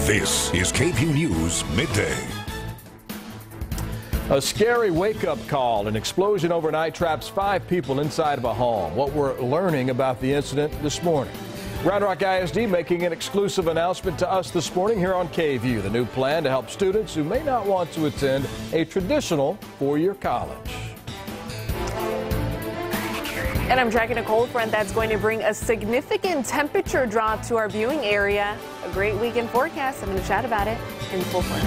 This is KVUE News Midday. A scary wake-up call. An explosion overnight traps 5 people inside of a home. What we're learning about the incident this morning. Round Rock ISD making an exclusive announcement to us this morning here on KVUE. The new plan to help students who may not want to attend a traditional four-year college. And I'm tracking a cold front that's going to bring a significant temperature drop to our viewing area. A great weekend forecast. I'm going to chat about it in full front.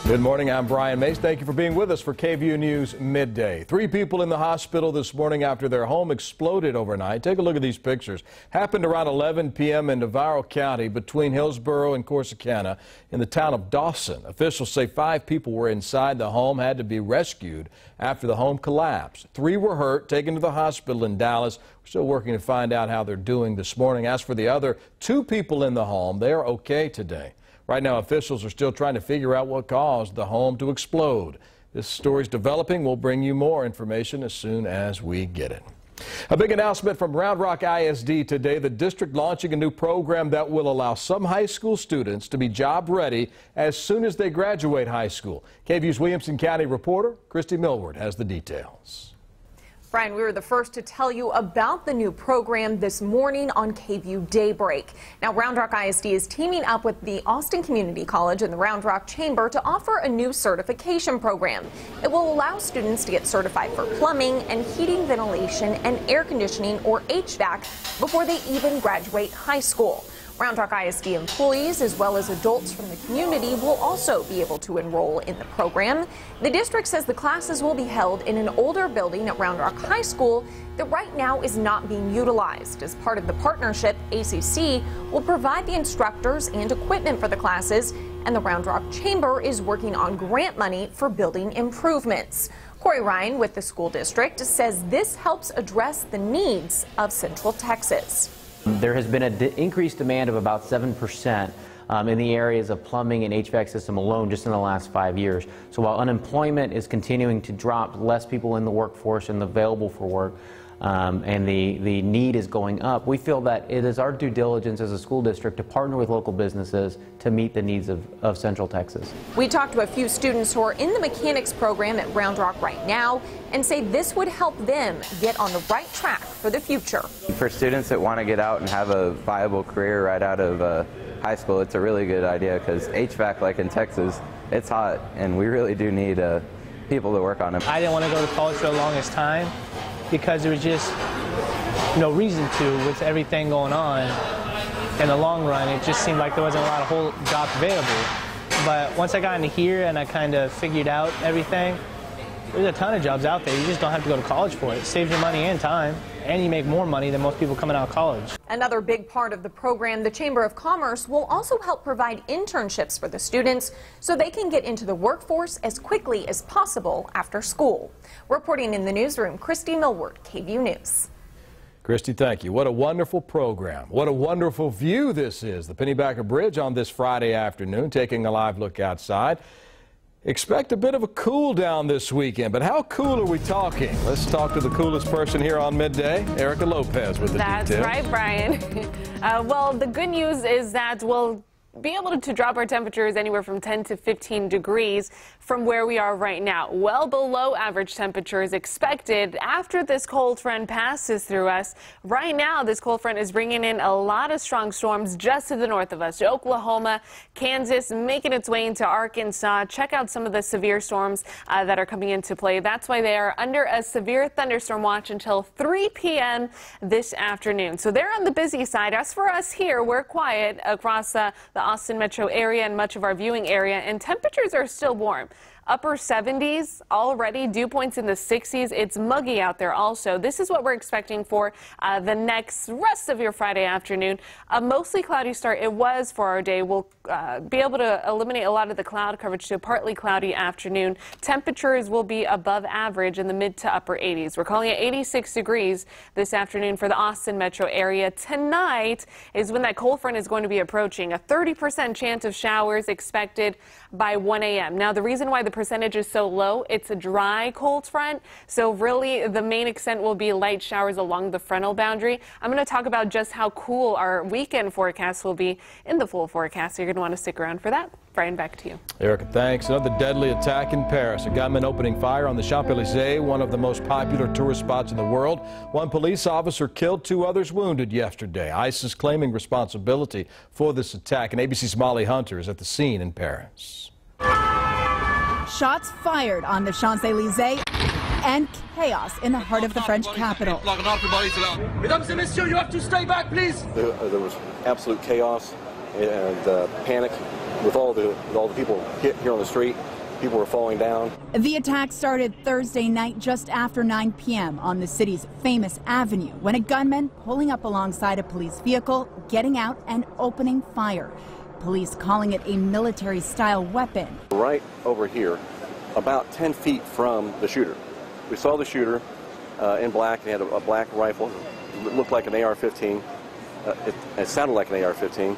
Good morning. I'm Brian Mace. Thank you for being with us for KVUE News Midday. 3 people in the hospital this morning after their home exploded overnight. Take a look at these pictures. Happened around 11 p.m. in Navarro County between Hillsborough and Corsicana in the town of Dawson. Officials say 5 people were inside the home, had to be rescued after the home collapsed. 3 were hurt, taken to the hospital in Dallas. We're still working to find out how they're doing this morning. As for the other 2 people in the home, they are okay today. Right now, officials are still trying to figure out what caused the home to explode. This story's developing. We'll bring you more information as soon as we get it. A big announcement from Round Rock ISD today. The district launching a new program that will allow some high school students to be job ready as soon as they graduate high school. KVUE's Williamson County reporter Christy Millward has the details. Brian, we were the first to tell you about the new program this morning on KVUE Daybreak. Now, Round Rock ISD is teaming up with the Austin Community College and the Round Rock Chamber to offer a new certification program. It will allow students to get certified for plumbing and heating, ventilation, and air conditioning, or HVAC, before they even graduate high school. Round Rock ISD employees, as well as adults from the community, will also be able to enroll in the program. The district says the classes will be held in an older building at Round Rock High School that right now is not being utilized. As part of the partnership, ACC will provide the instructors and equipment for the classes, and the Round Rock Chamber is working on grant money for building improvements. Corey Ryan with the school district says this helps address the needs of Central Texas. There has been an increased demand of about 7% in the areas of plumbing and HVAC system alone just in the last 5 years. So while unemployment is continuing to drop, less people in the workforce and available for work, and the need is going up, we feel that it is our due diligence as a school district to partner with local businesses to meet the needs of Central Texas. We talked to a few students who are in the mechanics program at Round Rock right now and say this would help them get on the right track for the future. For students that want to get out and have a viable career right out of high school, it's a really good idea because HVAC, like in Texas, it's hot and we really do need people to work on it. I didn't want to go to college for the longest time because there was just no reason to with everything going on. In the long run, it just seemed like there wasn't a lot of whole jobs available. But once I got into here and I kind of figured out everything, there's a ton of jobs out there. You just don't have to go to college for it. It saves you money and time, and you make more money than most people coming out of college. Another big part of the program, the Chamber of Commerce will also help provide internships for the students so they can get into the workforce as quickly as possible after school. Reporting in the newsroom, Christy Millward, KVUE News. Christy, thank you. What a wonderful program. What a wonderful view this is. The Pennybacker Bridge on this Friday afternoon, taking a live look outside. Expect a bit of a cool down this weekend, but how cool are we talking? Let's talk to the coolest person here on Midday, Erica Lopez with the details. That's right, Brian. Well, the good news is that we'll be able to drop our temperatures anywhere from 10 to 15 degrees from where we are right now. Well below average temperatures expected after this cold front passes through us. Right now, this cold front is bringing in a lot of strong storms just to the north of us. Oklahoma, Kansas, making its way into Arkansas. Check out some of the severe storms that are coming into play. That's why they are under a severe thunderstorm watch until 3 p.m. this afternoon. So they're on the busy side. As for us here, we're quiet across the Austin metro area and much of our viewing area, and temperatures are still warm. Upper 70s already, dew points in the 60s. It's muggy out there also. This is what we're expecting for the next rest of your Friday afternoon. A mostly cloudy start it was for our day. We'll be able to eliminate a lot of the cloud coverage to a partly cloudy afternoon. Temperatures will be above average in the mid to upper 80s. We're calling it 86 degrees this afternoon for the Austin metro area. Tonight is when that cold front is going to be approaching. A 30% chance of showers expected by 1 a.m. Now, the reason why the percentage is so low, it's a dry cold front. So really the main extent will be light showers along the frontal boundary. I'm going to talk about just how cool our weekend forecast will be in the full forecast. So you're going to want to stick around for that. Brian, back to you. Erica, thanks. Another deadly attack in Paris. A gunman opening fire on the Champs-Élysées, one of the most popular tourist spots in the world. One police officer killed, 2 others wounded yesterday. ISIS claiming responsibility for this attack. And ABC's Molly Hunter is at the scene in Paris. Shots fired on the Champs-Élysées and chaos in the heart of the French capital. Mesdames et messieurs, you have to stay back, please. There was absolute chaos and panic with all the people here on the street. People were falling down. The attack started Thursday night just after 9 p.m. on the city's famous avenue when a gunman pulling up alongside a police vehicle, getting out and opening fire. Police calling it a military-style weapon. Right over here, about 10 feet from the shooter. We saw the shooter in black. He had a black rifle. It looked like an AR-15. It sounded like an AR-15.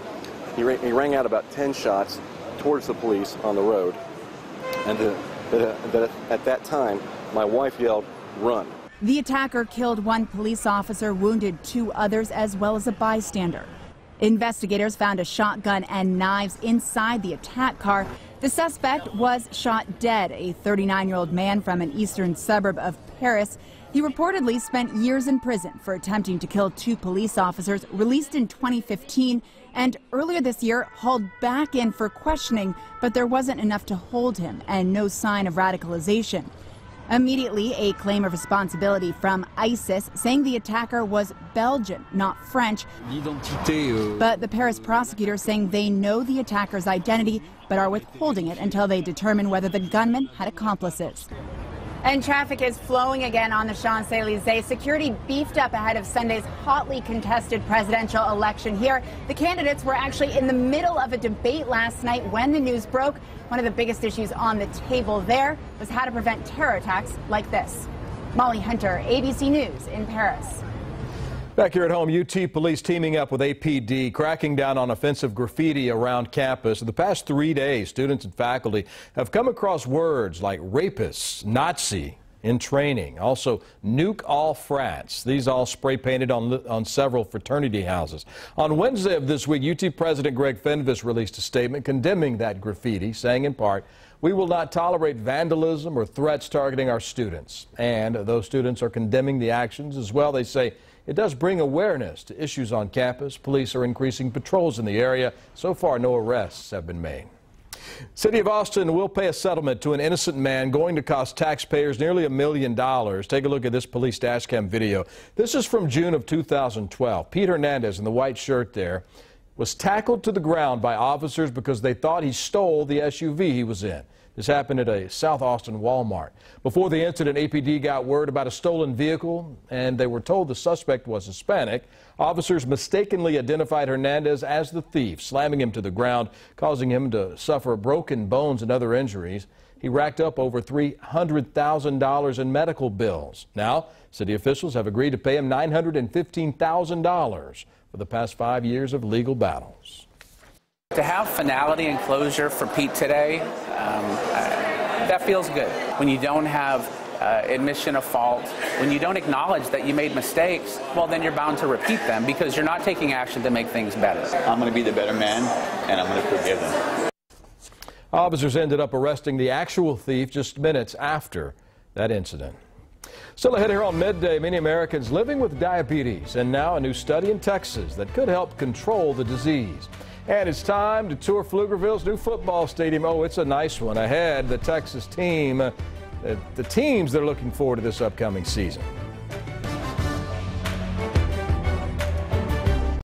He rang out about 10 shots towards the police on the road. And at that time, my wife yelled, "Run." The attacker killed 1 police officer, wounded 2 others, as well as a bystander. Investigators found a shotgun and knives inside the attack car. The suspect was shot dead, a 39-year-old man from an eastern suburb of Paris. He reportedly spent years in prison for attempting to kill 2 police officers, released in 2015, and earlier this year hauled back in for questioning, but there wasn't enough to hold him and no sign of radicalization. Immediately, a claim of responsibility from ISIS, saying the attacker was Belgian, not French. But the Paris prosecutors saying they know the attacker's identity, but are withholding it until they determine whether the gunman had accomplices. And traffic is flowing again on the Champs-Élysées. Security beefed up ahead of Sunday's hotly contested presidential election here. The candidates were actually in the middle of a debate last night when the news broke. One of the biggest issues on the table there was how to prevent terror attacks like this. Molly Hunter, ABC News in Paris. Back here at home, UT police teaming up with APD, cracking down on offensive graffiti around campus. In the past 3 days, students and faculty have come across words like rapists, Nazi in training, also nuke all frats. These all spray painted on several fraternity houses. On Wednesday of this week, UT President Greg Fenves released a statement condemning that graffiti, saying in part, "We will not tolerate vandalism or threats targeting our students." And those students are condemning the actions as well. They say it does bring awareness to issues on campus. Police are increasing patrols in the area. So far, no arrests have been made. City of Austin will pay a settlement to an innocent man going to cost taxpayers nearly $1 million. Take a look at this police dash cam video. This is from June of 2012. Pete Hernandez in the white shirt there was tackled to the ground by officers because they thought he stole the SUV he was in. This happened at a South Austin Walmart. Before the incident, APD got word about a stolen vehicle, and they were told the suspect was Hispanic. Officers mistakenly identified Hernandez as the thief, slamming him to the ground, causing him to suffer broken bones and other injuries. He racked up over $300,000 in medical bills. Now, city officials have agreed to pay him $915,000 for the past 5 years of legal battles. To have finality and closure for Pete today, that feels good. When you don't have admission of fault, when you don't acknowledge that you made mistakes, well, then you're bound to repeat them because you're not taking action to make things better. I'm going to be the better man, and I'm going to forgive them. Officers ended up arresting the actual thief just minutes after that incident. Still ahead here on Midday, many Americans living with diabetes, and now a new study in Texas that could help control the disease. And it's time to tour Pflugerville's new football stadium. Oh, it's a nice one. Ahead, the Texas team, the teams that are looking forward to this upcoming season.